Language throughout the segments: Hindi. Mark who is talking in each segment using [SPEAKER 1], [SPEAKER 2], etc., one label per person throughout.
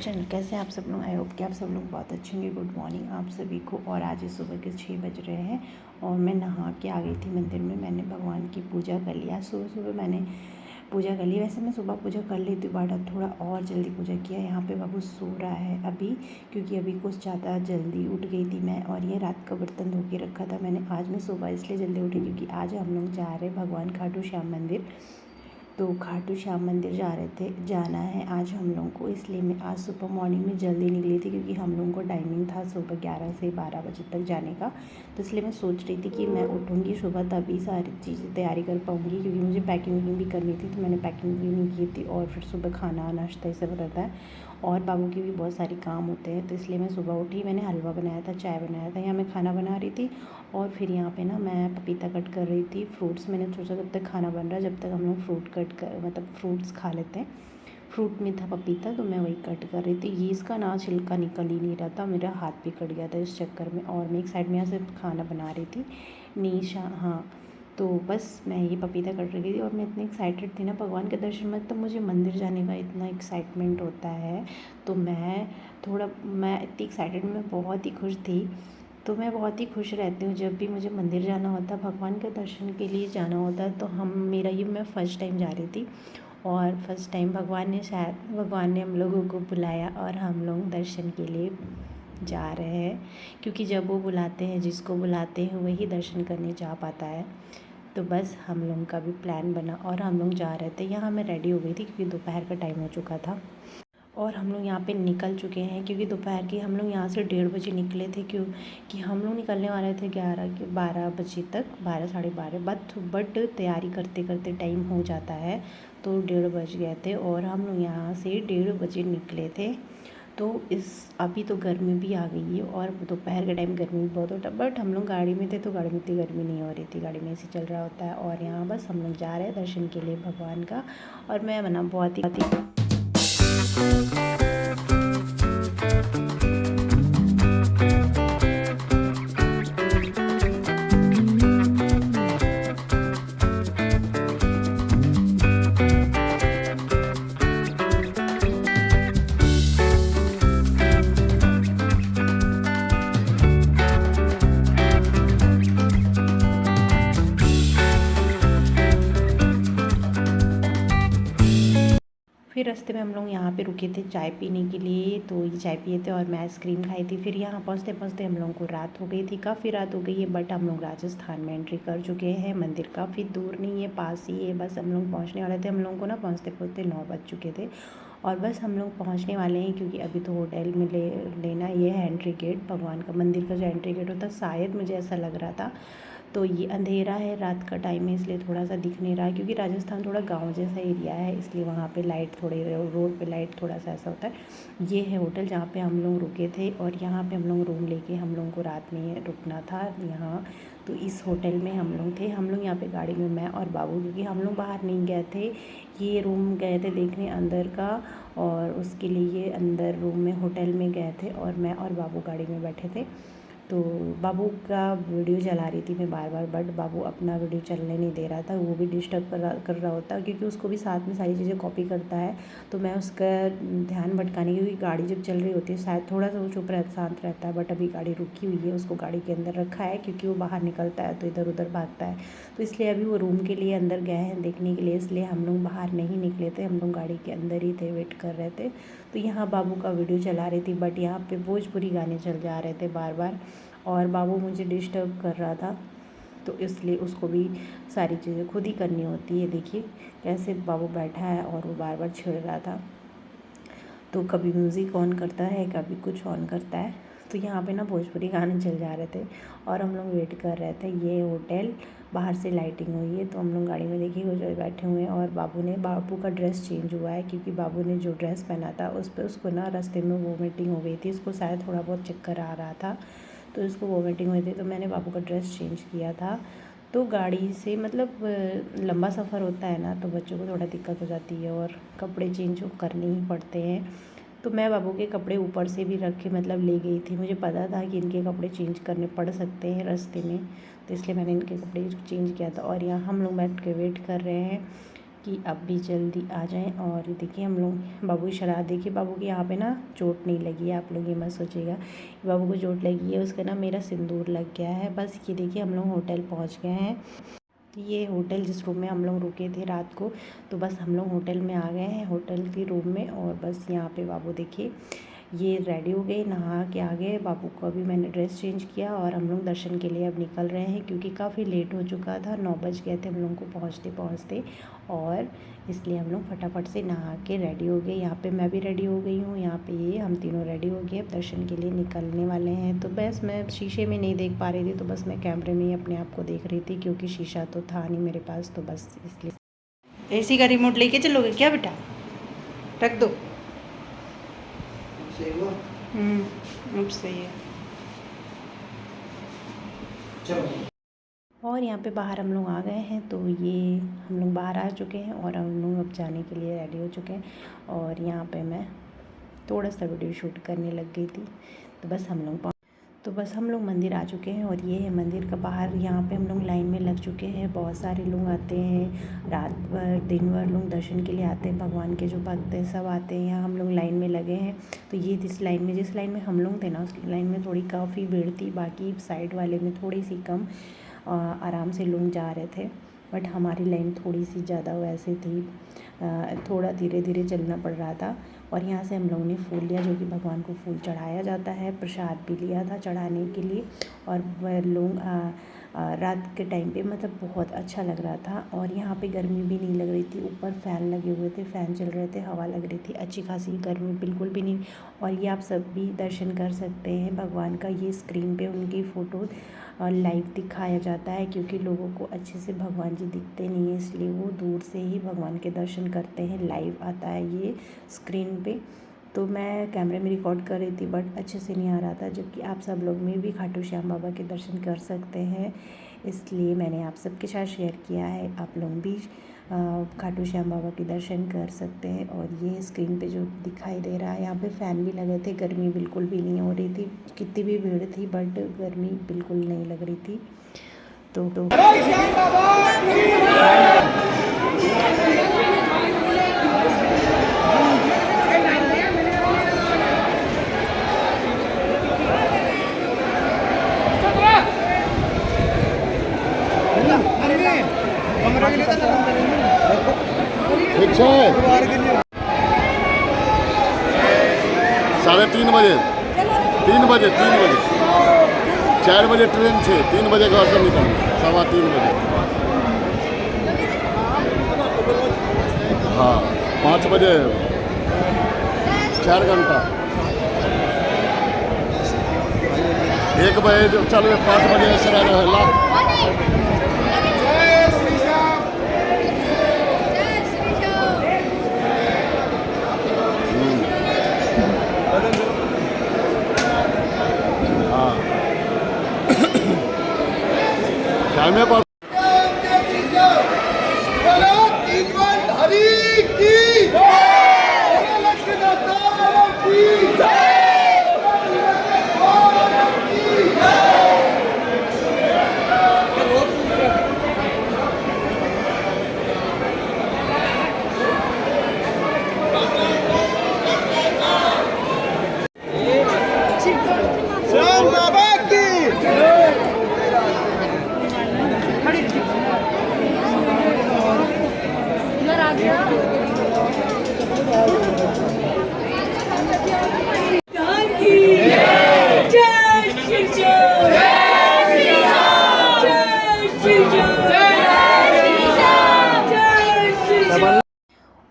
[SPEAKER 1] चैनल। कैसे हैं आप सब लोग? आई होप कि आप सब लोग बहुत अच्छे होंगे। गुड मॉर्निंग आप सभी को। और आज सुबह के 6 बज रहे हैं और मैं नहा के आ गई थी मंदिर में। मैंने भगवान की पूजा कर लिया। सुबह सुबह मैंने पूजा कर ली। वैसे मैं सुबह पूजा कर लेती हूँ बट अब थोड़ा और जल्दी पूजा किया। यहाँ पे बाबू सो रहा है अभी, क्योंकि अभी कुछ ज़्यादा जल्दी उठ गई थी मैं। और ये रात का बर्तन धो के रखा था मैंने। आज मैं सुबह इसलिए जल्दी उठी क्योंकि आज हम लोग जा रहे हैं भगवान खाटू श्याम मंदिर। तो खाटू श्याम मंदिर जाना है आज हम लोगों को, इसलिए मैं आज सुबह मॉर्निंग में जल्दी निकली थी क्योंकि हम लोगों को टाइमिंग था सुबह 11 से 12 बजे तक जाने का। तो इसलिए मैं सोच रही थी कि मैं उठूँगी सुबह तभी सारी चीज़ें तैयारी कर पाऊँगी, क्योंकि मुझे पैकिंग वैकिंग भी करनी थी। तो मैंने पैकिंग भी नहीं की थी और फिर सुबह खाना नाश्ता ये सब रहता है और बाबू के भी बहुत सारे काम होते हैं। तो इसलिए मैं सुबह उठी, मैंने हलवा बनाया था, चाय बनाया था, यहाँ मैं खाना बना रही थी। और फिर यहाँ पे ना मैं पपीता कट कर रही थी, फ्रूट्स। मैंने सोचा जब तक खाना बन रहा है जब तक हम लोग फ्रूट कट कर मतलब फ्रूट्स खा लेते हैं। फ्रूट में था पपीता तो मैं वही कट कर रही थी। ये इसका ना छिलका निकल ही नहीं रहा था, मेरा हाथ भी कट गया था इस चक्कर में। और मैं एक साइड में यहाँ से खाना बना रही थी। निशा, हाँ, तो बस मैं ये पपीता कट रही थी और मैं इतनी एक्साइटेड थी ना भगवान के दर्शन में। तब मुझे मंदिर जाने का इतना एक्साइटमेंट होता है तो मैं इतनी एक्साइटेड, मैं बहुत ही खुश थी। तो मैं बहुत ही खुश रहती हूँ जब भी मुझे मंदिर जाना होता है, भगवान के दर्शन के लिए जाना होता है। तो मैं फ़र्स्ट टाइम जा रही थी और फर्स्ट टाइम भगवान ने हम लोगों को बुलाया और हम लोग दर्शन के लिए जा रहे हैं, क्योंकि जब वो बुलाते हैं, जिसको बुलाते हैं वही दर्शन करने जा पाता है। तो बस हम लोगों का भी प्लान बना और हम लोग जा रहे थे। यहाँ मैं रेडी हो गई थी क्योंकि दोपहर का टाइम हो चुका था और हम लोग यहाँ पे निकल चुके हैं, क्योंकि दोपहर की हम लोग यहाँ से 1:30 बजे निकले थे। क्यों कि हम लोग निकलने वाले थे 11 के 12 बजे तक, 12 साढ़े 12। बट तैयारी करते करते टाइम हो जाता है तो 1:30 बज गए थे और हम लोग यहाँ से 1:30 बजे निकले थे। तो अभी तो गर्मी भी आ गई है और दोपहर के टाइम गर्मी भी बहुत होता है। बट हम लोग गाड़ी में थे तो गाड़ी में इतनी गर्मी नहीं हो रही थी, गाड़ी में एसी चल रहा होता है। और यहाँ बस हम लोग जा रहे हैं दर्शन के लिए भगवान का। और मैं बना बहुत ही फिर रास्ते में हम लोग यहाँ पे रुके थे चाय पीने के लिए। तो ये चाय पिए थे और मैं आइसक्रीम खाई थी। फिर यहाँ पहुँचते पहुँचते हम लोगों को रात हो गई थी, काफ़ी रात हो गई है। बट हम लोग राजस्थान में एंट्री कर चुके हैं। मंदिर काफ़ी दूर नहीं है, पास ही है। बस हम लोग पहुँचने वाले थे। हम लोगों को ना पहुँचते पहुँचते 9 बज चुके थे और बस हम लोग पहुँचने वाले हैं, क्योंकि अभी तो होटल में लेना ये है एंट्री गेट, भगवान का मंदिर का जो एंट्री गेट होता है, शायद मुझे ऐसा लग रहा था। तो ये अंधेरा है, रात का टाइम है, इसलिए थोड़ा सा दिख नहीं रहा है, क्योंकि राजस्थान थोड़ा गांव जैसा एरिया है, इसलिए वहाँ पे लाइट थोड़ी, रोड पे लाइट थोड़ा सा ऐसा होता है। ये है होटल जहाँ पे हम लोग रुके थे और यहाँ पे हम लोग रूम लेके हम लोगों को रात में रुकना था यहाँ। तो इस होटल में हम लोग थे। हम लोग यहाँ पे गाड़ी में, मैं और बाबू, क्योंकि हम लोग बाहर नहीं गए थे, ये रूम गए थे देखने अंदर का, और उसके लिए अंदर रूम में होटल में गए थे और मैं और बाबू गाड़ी में बैठे थे। तो बाबू का वीडियो चला रही थी मैं बार बार, बट बाबू अपना वीडियो चलने नहीं दे रहा था। वो भी डिस्टर्ब कर रहा होता, क्योंकि उसको भी साथ में सारी चीज़ें कॉपी करता है। तो मैं उसका ध्यान भटकाने, क्योंकि गाड़ी जब चल रही होती है शायद थोड़ा सा वो चुप रहता, शांत रहता है। बट अभी गाड़ी रुकी हुई है, उसको गाड़ी के अंदर रखा है, क्योंकि वो बाहर निकलता है तो इधर उधर भागता है। तो इसलिए अभी वो रूम के लिए अंदर गए हैं देखने के लिए, इसलिए हम लोग बाहर नहीं निकले थे, हम लोग गाड़ी के अंदर ही थे, वेट कर रहे थे। तो यहाँ बाबू का वीडियो चला रही थी, बट यहाँ पे भोजपुरी गाने चल जा रहे थे बार बार और बाबू मुझे डिस्टर्ब कर रहा था। तो इसलिए उसको भी सारी चीज़ें खुद ही करनी होती है। देखिए कैसे बाबू बैठा है और वो बार बार छेड़ रहा था। तो कभी म्यूज़िक ऑन करता है, कभी कुछ ऑन करता है। तो यहाँ पे ना भोजपुरी गाने चल जा रहे थे और हम लोग वेट कर रहे थे। ये होटल बाहर से लाइटिंग हुई है, तो हम लोग गाड़ी में देखिए वो जो बैठे हुए हैं। और बाबू का ड्रेस चेंज हुआ है, क्योंकि बाबू ने जो ड्रेस पहना था उस पर उसको ना रास्ते में वोमिटिंग हो गई थी, उसको शायद थोड़ा बहुत चक्कर आ रहा था, तो इसको वोमिटिंग हुई थी। तो मैंने बाबू का ड्रेस चेंज किया था। तो गाड़ी से मतलब लंबा सफ़र होता है ना, तो बच्चों को थोड़ा दिक्कत हो जाती है और कपड़े चेंज करने ही पड़ते हैं। तो मैं बाबू के कपड़े ऊपर से भी रख के मतलब ले गई थी, मुझे पता था कि इनके कपड़े चेंज करने पड़ सकते हैं रास्ते में, तो इसलिए मैंने इनके कपड़े चेंज किया था। और यहाँ हम लोग बैठ के वेट कर रहे हैं कि अब भी जल्दी आ जाएं। और देखिए हम लोग बाबू की शरारत देखिए, बाबू के यहाँ पे ना चोट नहीं लगी है, आप लोग ये मत सोचिएगा बाबू को चोट लगी है, उसका ना मेरा सिंदूर लग गया है बस। ये देखिए हम लोग होटल पहुँच गए हैं। ये होटल जिस रूम में हम लोग रुके थे रात को, तो बस हम लोग होटल में आ गए हैं, होटल के रूम में। और बस यहाँ पे बाबू देखिए ये रेडी हो गए, नहा के आ गए। बाबू को अभी मैंने ड्रेस चेंज किया और हम लोग दर्शन के लिए अब निकल रहे हैं, क्योंकि काफ़ी लेट हो चुका था, 9 बज गए थे हम लोग को पहुँचते पहुँचते। और इसलिए हम लोग फटाफट से नहा के रेडी हो गए। यहाँ पे मैं भी रेडी हो गई हूँ, यहाँ पे ये हम तीनों रेडी हो गए, अब दर्शन के लिए निकलने वाले हैं। तो बस मैं शीशे में नहीं देख पा रही थी, तो बस मैं कैमरे में ही अपने आप को देख रही थी, क्योंकि शीशा तो था नहीं मेरे पास, तो बस इसलिए। एसी का रिमोट लेके चलोगे क्या बेटा? रख दो। अब सही है। और यहाँ पे बाहर हम लोग आ गए हैं, तो ये हम लोग बाहर आ चुके हैं और हम लोग अब जाने के लिए रेडी हो चुके हैं। और यहाँ पे मैं थोड़ा सा वीडियो शूट करने लग गई थी। तो बस हम लोग मंदिर आ चुके हैं, और ये है मंदिर का बाहर। यहाँ पे हम लोग लाइन में लग चुके हैं, बहुत सारे लोग आते हैं, रात भर दिन भर लोग दर्शन के लिए आते हैं, भगवान के जो भक्त हैं सब आते हैं। यहाँ हम लोग लाइन में लगे हैं। तो ये जिस लाइन में हम लोग थे ना, उस लाइन में थोड़ी काफ़ी भीड़ थी, बाकी साइड वाले में थोड़ी सी कम आराम से लोग जा रहे थे। बट हमारी लाइन थोड़ी सी ज़्यादा वैसे थी, थोड़ा धीरे धीरे चलना पड़ रहा था। और यहाँ से हम लोगों ने फूल लिया, जो कि भगवान को फूल चढ़ाया जाता है, प्रसाद भी लिया था चढ़ाने के लिए। और वह लोग रात के टाइम पे मतलब बहुत अच्छा लग रहा था, और यहाँ पे गर्मी भी नहीं लग रही थी, ऊपर फ़ैन लगे हुए थे, फ़ैन चल रहे थे, हवा लग रही थी, अच्छी खासी गर्मी बिल्कुल भी नहीं। और ये आप सब भी दर्शन कर सकते हैं भगवान का, ये स्क्रीन पे उनकी फ़ोटो लाइव दिखाया जाता है, क्योंकि लोगों को अच्छे से भगवान जी दिखते नहीं है, इसलिए वो दूर से ही भगवान के दर्शन करते हैं। लाइव आता है ये स्क्रीन पे। तो मैं कैमरे में रिकॉर्ड कर रही थी, बट अच्छे से नहीं आ रहा था, जबकि आप सब लोग में भी खाटू श्याम बाबा के दर्शन कर सकते हैं, इसलिए मैंने आप सबके साथ शेयर किया है। आप लोग भी खाटू श्याम बाबा के दर्शन कर सकते हैं। और ये स्क्रीन पे जो दिखाई दे रहा है, यहाँ पे फ़ैन भी लगे थे, गर्मी बिल्कुल भी नहीं हो रही थी, कितनी भी भीड़ थी बट गर्मी बिल्कुल नहीं लग रही थी। तो
[SPEAKER 2] ठीक है 3:30 बजे 3 बजे 4 बजे ट्रेन से 3 बजे घर से निकल 3:15 बजे। हाँ 5 बजे 4 घंटा 1 बजे चलो 5 बजे ऐसे रहेला। टाइम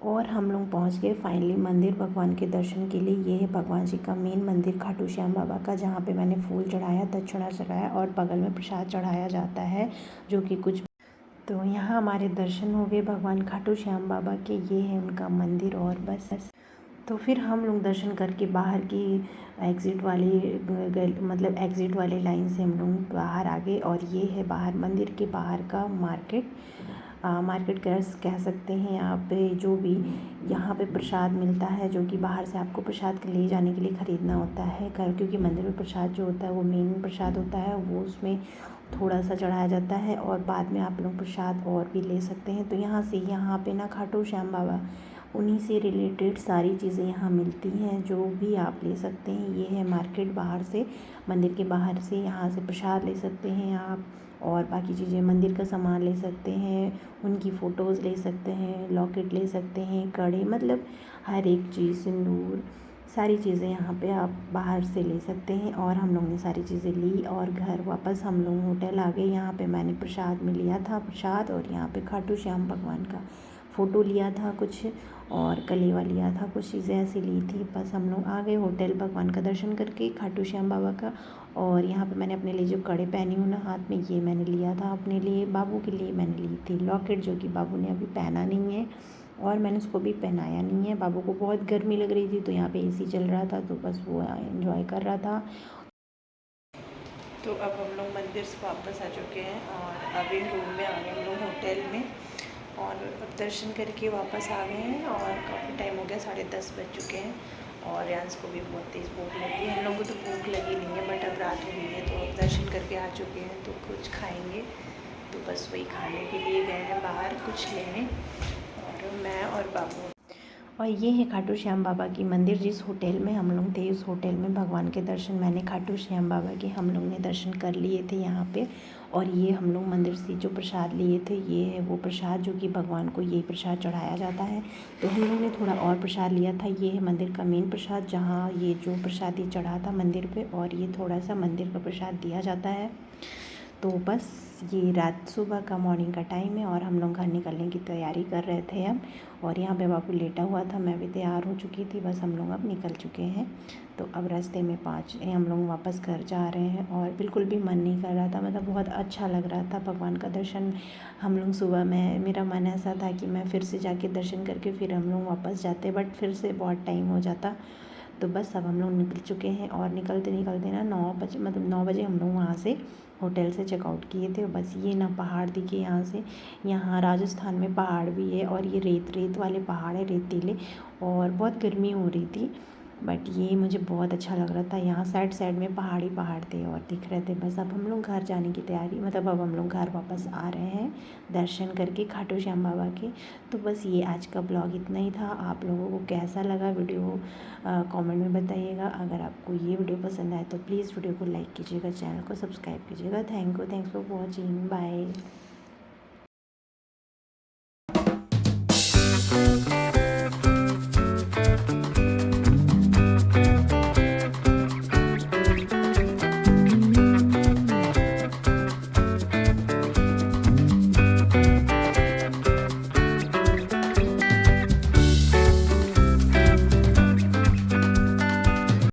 [SPEAKER 1] और हम लोग पहुंच गए फाइनली मंदिर भगवान के दर्शन के लिए। ये है भगवान जी का मेन मंदिर खाटू श्याम बाबा का, जहाँ पे मैंने फूल चढ़ाया, दक्षिणा चढ़ाया और बगल में प्रसाद चढ़ाया जाता है, जो कि कुछ। तो यहाँ हमारे दर्शन हो गए भगवान खाटू श्याम बाबा के, ये है उनका मंदिर। और बस तो फिर हम लोग दर्शन करके बाहर की एग्ज़िट वाले लाइन से हम लोग बाहर आ गए। और ये है बाहर मंदिर के बाहर का मार्केट, मार्केट कह सकते हैं यहाँ पे। जो भी यहाँ पे प्रसाद मिलता है, जो कि बाहर से आपको प्रसाद के ले जाने के लिए ख़रीदना होता है क्योंकि मंदिर में प्रसाद जो होता है वो मेन प्रसाद होता है, वो उसमें थोड़ा सा चढ़ाया जाता है और बाद में आप लोग प्रसाद और भी ले सकते हैं। तो यहाँ पे ना खाटू श्याम बाबा, उन्हीं से रिलेटेड सारी चीज़ें यहाँ मिलती हैं, जो भी आप ले सकते हैं। ये है मार्केट, बाहर से, मंदिर के बाहर से यहाँ से प्रसाद ले सकते हैं आप, और बाकी चीज़ें मंदिर का सामान ले सकते हैं, उनकी फ़ोटोज़ ले सकते हैं, लॉकेट ले सकते हैं, कड़े, मतलब हर एक चीज़, सिंदूर, सारी चीज़ें यहाँ पे आप बाहर से ले सकते हैं। और हम लोग ने सारी चीज़ें ली और घर वापस हम लोग होटल आ गए। यहाँ पे मैंने प्रसाद में लिया था प्रसाद, और यहाँ पे खाटू श्याम भगवान का फ़ोटो लिया था कुछ, और कलेवा लिया था, कुछ चीज़ें ऐसी ली थी। बस हम लोग आ गए होटल, भगवान का दर्शन करके, खाटू श्याम बाबा का। और यहाँ पे मैंने अपने लिए जो कड़े पहनी हूँ ना हाथ में, ये मैंने लिया था अपने लिए। बाबू के लिए मैंने ली थी लॉकेट, जो कि बाबू ने अभी पहना नहीं है और मैंने उसको भी पहनाया नहीं है। बाबू को बहुत गर्मी लग रही थी, तो यहाँ पे एसी चल रहा था, तो बस वो एंजॉय कर रहा था। तो अब हम लोग मंदिर से वापस आ चुके हैं और अभी रूम में आ गए हम लोग होटल में, और अब दर्शन करके वापस आ गए हैं। और काफ़ी टाइम हो गया, 10:30 बज चुके हैं, और यांस को भी बहुत तेज़ भूख लगी है। हम लोगों को तो भूख लगी नहीं है, बट अब रात हो गई है, तो अब दर्शन करके आ चुके हैं, तो कुछ खाएंगे। तो बस वही खाने के लिए गए हैं बाहर कुछ लेने, और मैं और बाबू। और ये है खाटू श्याम बाबा की मंदिर। जिस होटल में हम लोग थे, उस होटल में भगवान के दर्शन, मैंने खाटू श्याम बाबा के हम लोग ने दर्शन कर लिए थे यहाँ पे। और ये हम लोग मंदिर से जो प्रसाद लिए थे, ये है वो प्रसाद, जो कि भगवान को ये प्रसाद चढ़ाया जाता है। तो हम लोग ने थोड़ा और प्रसाद लिया था। ये है मंदिर का मेन प्रसाद, जहाँ ये जो प्रसाद ये चढ़ा था मंदिर पे, और ये थोड़ा सा मंदिर का प्रसाद दिया जाता है। तो बस ये रात सुबह का मॉर्निंग का टाइम है, और हम लोग घर निकलने की तैयारी कर रहे थे अब। और यहाँ पे बाबू लेटा हुआ था, मैं भी तैयार हो चुकी थी, बस हम लोग अब निकल चुके हैं। तो अब रास्ते में हम लोग वापस घर जा रहे हैं, और बिल्कुल भी मन नहीं कर रहा था, मतलब बहुत अच्छा लग रहा था भगवान का दर्शन। हम लोग सुबह में, मेरा मन ऐसा था कि मैं फिर से जाके दर्शन करके फिर हम लोग वापस जाते, बट फिर से बहुत टाइम हो जाता। तो बस अब हम लोग निकल चुके हैं, और निकलते निकलते ना 9 बजे, मतलब 9 बजे हम लोग वहाँ से होटल से चेकआउट किए थे। बस ये ना पहाड़ दिखे यहाँ से, यहाँ राजस्थान में पहाड़ भी है, और ये रेत वाले पहाड़ है, रेतीले, और बहुत गर्मी हो रही थी, बट ये मुझे बहुत अच्छा लग रहा था। यहाँ साइड में पहाड़ थे और दिख रहे थे। बस अब हम लोग घर जाने की तैयारी, मतलब अब हम लोग घर वापस आ रहे हैं दर्शन करके खाटू श्याम बाबा के। तो बस ये आज का ब्लॉग इतना ही था। आप लोगों को कैसा लगा वीडियो कमेंट में बताइएगा। अगर आपको ये वीडियो पसंद आए तो प्लीज़ वीडियो को लाइक कीजिएगा, चैनल को सब्सक्राइब कीजिएगा। Thanks for watching, bye.